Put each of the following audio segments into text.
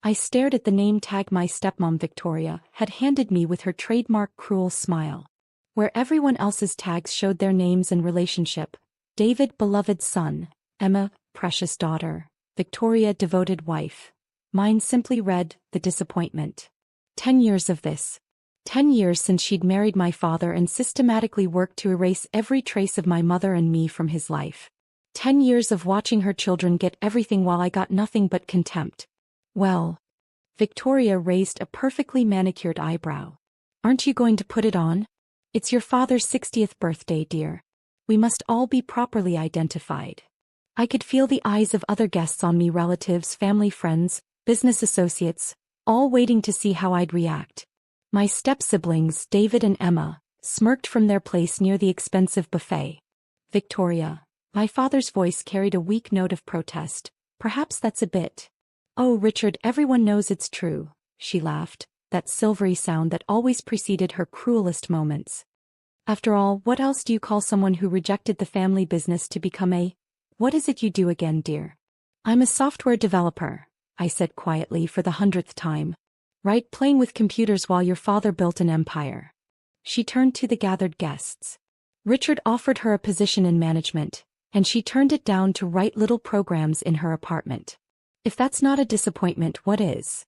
I stared at the name tag my stepmom Victoria had handed me with her trademark cruel smile. Where everyone else's tags showed their names and relationship: David, beloved son; Emma, precious daughter; Victoria, devoted wife. Mine simply read, the disappointment. 10 years of this. 10 years since she'd married my father and systematically worked to erase every trace of my mother and me from his life. 10 years of watching her children get everything while I got nothing but contempt. Well, Victoria raised a perfectly manicured eyebrow. Aren't you going to put it on? It's your father's 60th birthday, dear. We must all be properly identified. I could feel the eyes of other guests on me, relatives, family, friends, business associates, all waiting to see how I'd react. My step-siblings, David and Emma, smirked from their place near the expensive buffet. Victoria. My father's voice carried a weak note of protest. Perhaps that's a bit. Oh, Richard, everyone knows it's true, she laughed, that silvery sound that always preceded her cruelest moments. After all, what else do you call someone who rejected the family business to become a— What is it you do again, dear? I'm a software developer, I said quietly for the 100th time. Right, playing with computers while your father built an empire. She turned to the gathered guests. Richard offered her a position in management, and she turned it down to write little programs in her apartment. If that's not a disappointment, what is?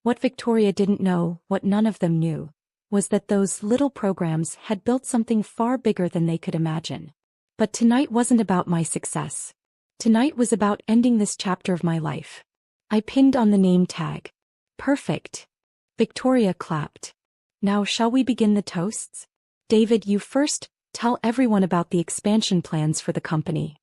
What Victoria didn't know, what none of them knew, was that those little programs had built something far bigger than they could imagine. But tonight wasn't about my success. Tonight was about ending this chapter of my life. I pinned on the name tag. Perfect. Victoria clapped. Now shall we begin the toasts? David, you first. Tell everyone about the expansion plans for the company.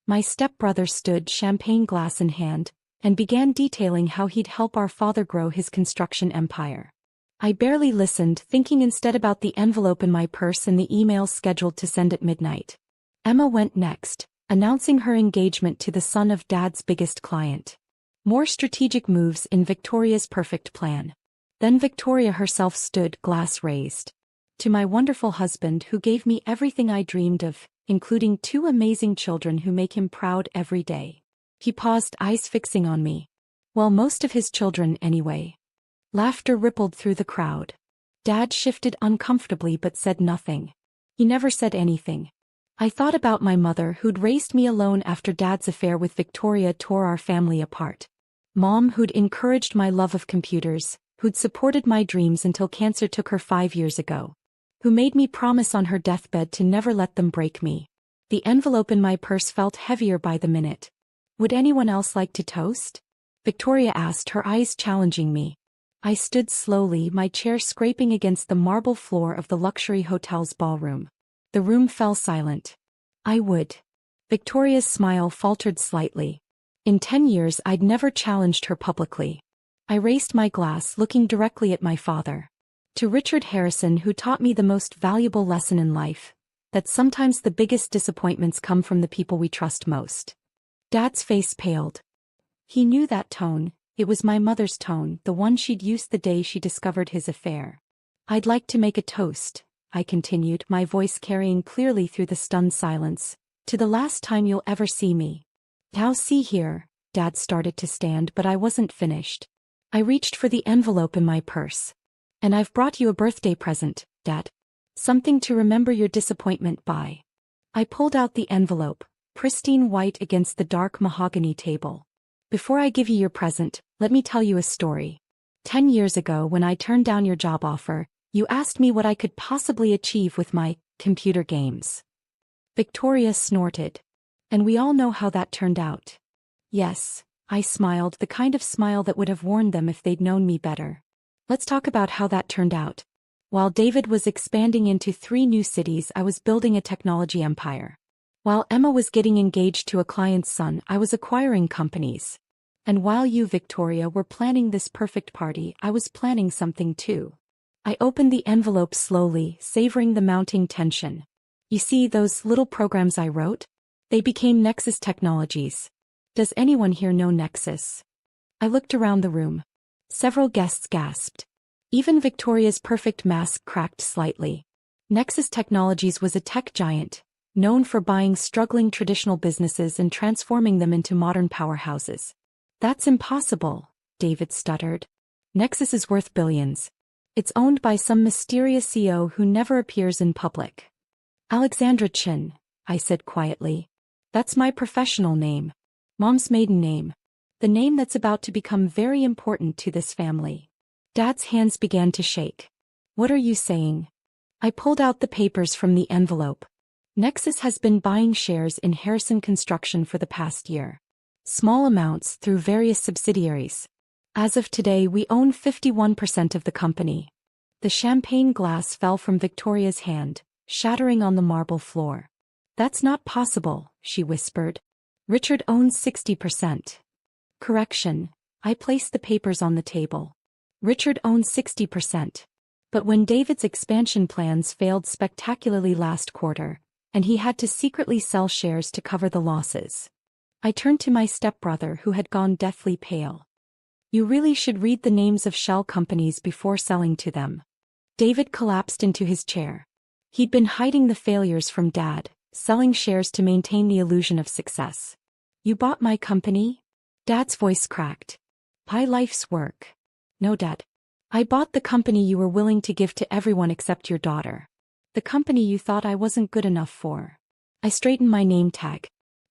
My stepbrother stood, champagne glass in hand, and began detailing how he'd help our father grow his construction empire. I barely listened, thinking instead about the envelope in my purse and the emails scheduled to send at midnight. Emma went next, announcing her engagement to the son of Dad's biggest client. More strategic moves in Victoria's perfect plan. Then Victoria herself stood, glass raised. To my wonderful husband who gave me everything I dreamed of, including 2 amazing children who make him proud every day. He paused, eyes fixing on me. Well, most of his children anyway. Laughter rippled through the crowd. Dad shifted uncomfortably but said nothing. He never said anything. I thought about my mother who'd raised me alone after Dad's affair with Victoria tore our family apart. Mom who'd encouraged my love of computers, who'd supported my dreams until cancer took her 5 years ago. Who made me promise on her deathbed to never let them break me. The envelope in my purse felt heavier by the minute. Would anyone else like to toast? Victoria asked, her eyes challenging me. I stood slowly, my chair scraping against the marble floor of the luxury hotel's ballroom. The room fell silent. I would. Victoria's smile faltered slightly. In 10 years I'd never challenged her publicly. I raised my glass, looking directly at my father. To Richard Harrison, who taught me the most valuable lesson in life, that sometimes the biggest disappointments come from the people we trust most. Dad's face paled. He knew that tone. It was my mother's tone, the one she'd used the day she discovered his affair. I'd like to make a toast, I continued, my voice carrying clearly through the stunned silence, to the last time you'll ever see me. Now see here. Dad started to stand, but I wasn't finished. I reached for the envelope in my purse. And I've brought you a birthday present, Dad. Something to remember your disappointment by. I pulled out the envelope, pristine white against the dark mahogany table. Before I give you your present, let me tell you a story. 10 years ago, when I turned down your job offer, you asked me what I could possibly achieve with my computer games. Victoria snorted. And we all know how that turned out. Yes, I smiled, the kind of smile that would have warned them if they'd known me better. Let's talk about how that turned out. While David was expanding into 3 new cities, I was building a technology empire. While Emma was getting engaged to a client's son, I was acquiring companies. And while you, Victoria, were planning this perfect party, I was planning something too. I opened the envelope slowly, savoring the mounting tension. You see those little programs I wrote? They became Nexus Technologies. Does anyone here know Nexus? I looked around the room. Several guests gasped. Even Victoria's perfect mask cracked slightly. Nexus Technologies was a tech giant, known for buying struggling traditional businesses and transforming them into modern powerhouses. That's impossible, David stuttered. Nexus is worth billions. It's owned by some mysterious CEO who never appears in public. Alexandra Chin, I said quietly. That's my professional name. Mom's maiden name. The name that's about to become very important to this family. Dad's hands began to shake. What are you saying? I pulled out the papers from the envelope. Nexus has been buying shares in Harrison Construction for the past year. Small amounts through various subsidiaries. As of today, we own 51% of the company. The champagne glass fell from Victoria's hand, shattering on the marble floor. That's not possible, she whispered. Richard owns 60%. Correction, I placed the papers on the table. Richard owns 60%. But when David's expansion plans failed spectacularly last quarter, and he had to secretly sell shares to cover the losses, I turned to my stepbrother who had gone deathly pale. You really should read the names of shell companies before selling to them. David collapsed into his chair. He'd been hiding the failures from Dad, selling shares to maintain the illusion of success. You bought my company? Dad's voice cracked. My life's work. No, Dad. I bought the company you were willing to give to everyone except your daughter. The company you thought I wasn't good enough for. I straightened my name tag.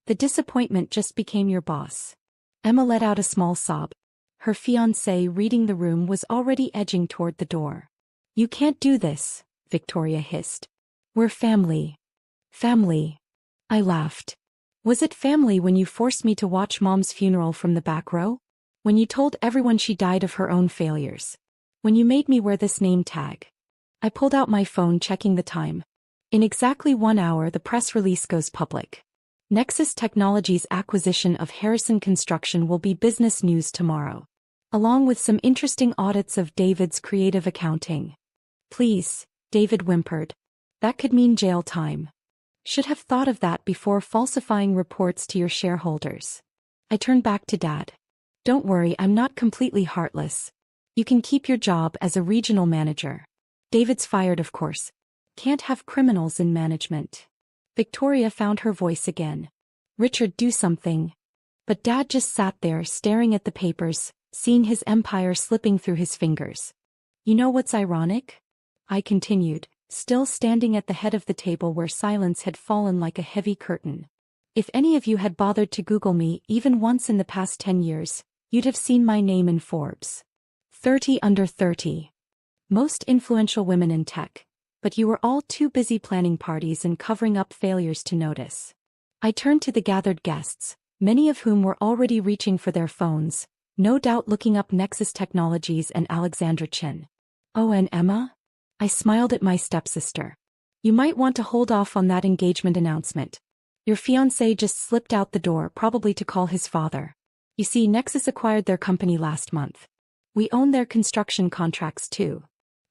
The disappointment just became your boss. Emma let out a small sob. Her fiancé reading the room was already edging toward the door. You can't do this, Victoria hissed. We're family. Family. I laughed. Was it family when you forced me to watch Mom's funeral from the back row? When you told everyone she died of her own failures? When you made me wear this name tag? I pulled out my phone checking the time. In exactly 1 hour the press release goes public. Nexus Technologies' acquisition of Harrison Construction will be business news tomorrow. Along with some interesting audits of David's creative accounting. Please, David whimpered. That could mean jail time. Should have thought of that before falsifying reports to your shareholders. I turned back to Dad. Don't worry, I'm not completely heartless. You can keep your job as a regional manager. David's fired, of course. Can't have criminals in management. Victoria found her voice again. Richard, do something. But Dad just sat there staring at the papers, seeing his empire slipping through his fingers. You know what's ironic? I continued, still standing at the head of the table where silence had fallen like a heavy curtain. If any of you had bothered to Google me even once in the past 10 years, you'd have seen my name in Forbes. 30 under 30. Most influential women in tech. But you were all too busy planning parties and covering up failures to notice. I turned to the gathered guests, many of whom were already reaching for their phones, no doubt looking up Nexus Technologies and Alexandra Chin. Oh, and Emma? I smiled at my stepsister. You might want to hold off on that engagement announcement. Your fiancé just slipped out the door, probably to call his father. You see, Nexus acquired their company last month. We own their construction contracts too.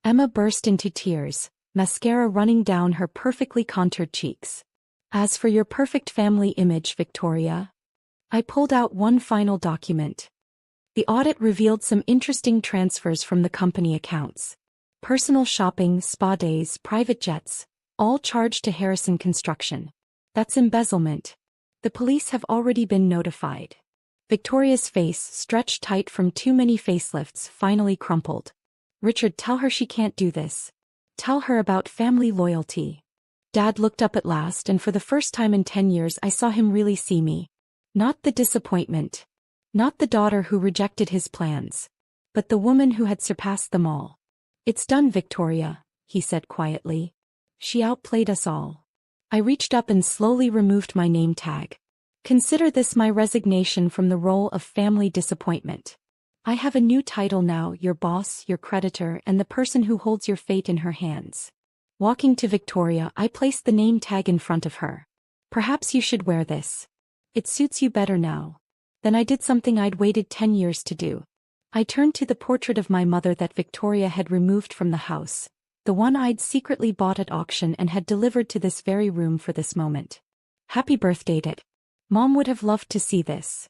Emma burst into tears, mascara running down her perfectly contoured cheeks. As for your perfect family image, Victoria, I pulled out one final document. The audit revealed some interesting transfers from the company accounts. Personal shopping, spa days, private jets, all charged to Harrison Construction. That's embezzlement. The police have already been notified. Victoria's face, stretched tight from too many facelifts, finally crumpled. Richard, tell her she can't do this. Tell her about family loyalty. Dad looked up at last, and for the first time in 10 years I saw him really see me. Not the disappointment. Not the daughter who rejected his plans. But the woman who had surpassed them all. It's done, Victoria, he said quietly. She outplayed us all. I reached up and slowly removed my name tag. Consider this my resignation from the role of family disappointment. I have a new title now, your boss, your creditor, and the person who holds your fate in her hands. Walking to Victoria, I placed the name tag in front of her. Perhaps you should wear this. It suits you better now. Then I did something I'd waited 10 years to do. I turned to the portrait of my mother that Victoria had removed from the house, the one I'd secretly bought at auction and had delivered to this very room for this moment. Happy birthday, Dad. Mom would have loved to see this.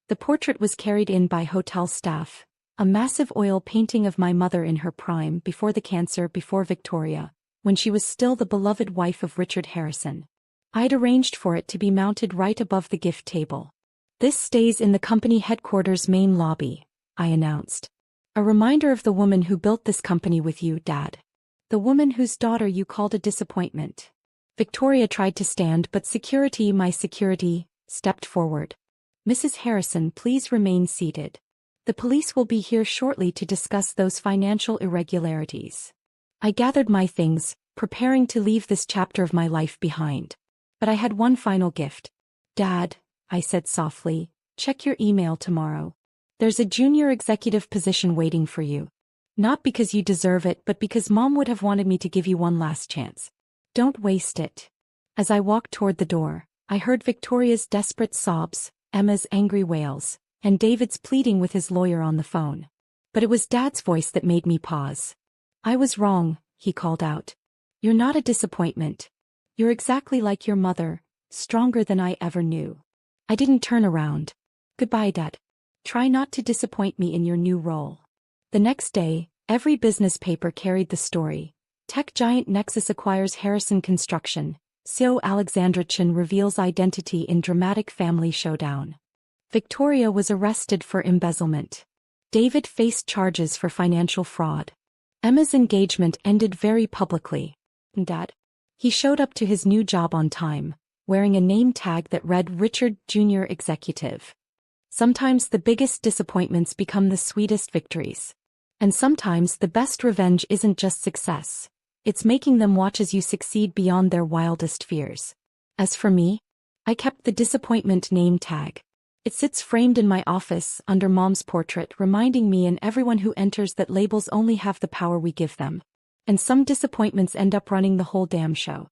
The portrait was carried in by hotel staff, a massive oil painting of my mother in her prime, before the cancer, before Victoria, when she was still the beloved wife of Richard Harrison. I'd arranged for it to be mounted right above the gift table. This stays in the company headquarters main lobby, I announced. A reminder of the woman who built this company with you, Dad. The woman whose daughter you called a disappointment. Victoria tried to stand, but my security, stepped forward. Mrs. Harrison, please remain seated. The police will be here shortly to discuss those financial irregularities. I gathered my things, preparing to leave this chapter of my life behind. But I had one final gift. Dad, I said softly, check your email tomorrow. There's a junior executive position waiting for you. Not because you deserve it, but because Mom would have wanted me to give you one last chance. Don't waste it. As I walked toward the door, I heard Victoria's desperate sobs, Emma's angry wails, and David's pleading with his lawyer on the phone. But it was Dad's voice that made me pause. I was wrong, he called out. You're not a disappointment. You're exactly like your mother, stronger than I ever knew. I didn't turn around. Goodbye, Dad. Try not to disappoint me in your new role. The next day, every business paper carried the story. Tech giant Nexus acquires Harrison Construction. CEO Alexandra Chen reveals identity in dramatic family showdown. Victoria was arrested for embezzlement. David faced charges for financial fraud. Emma's engagement ended very publicly. Dad. He showed up to his new job on time, wearing a name tag that read Richard Jr. Executive. Sometimes the biggest disappointments become the sweetest victories. And sometimes the best revenge isn't just success. It's making them watch as you succeed beyond their wildest fears. As for me, I kept the disappointment name tag. It sits framed in my office under Mom's portrait, reminding me and everyone who enters that labels only have the power we give them. And some disappointments end up running the whole damn show.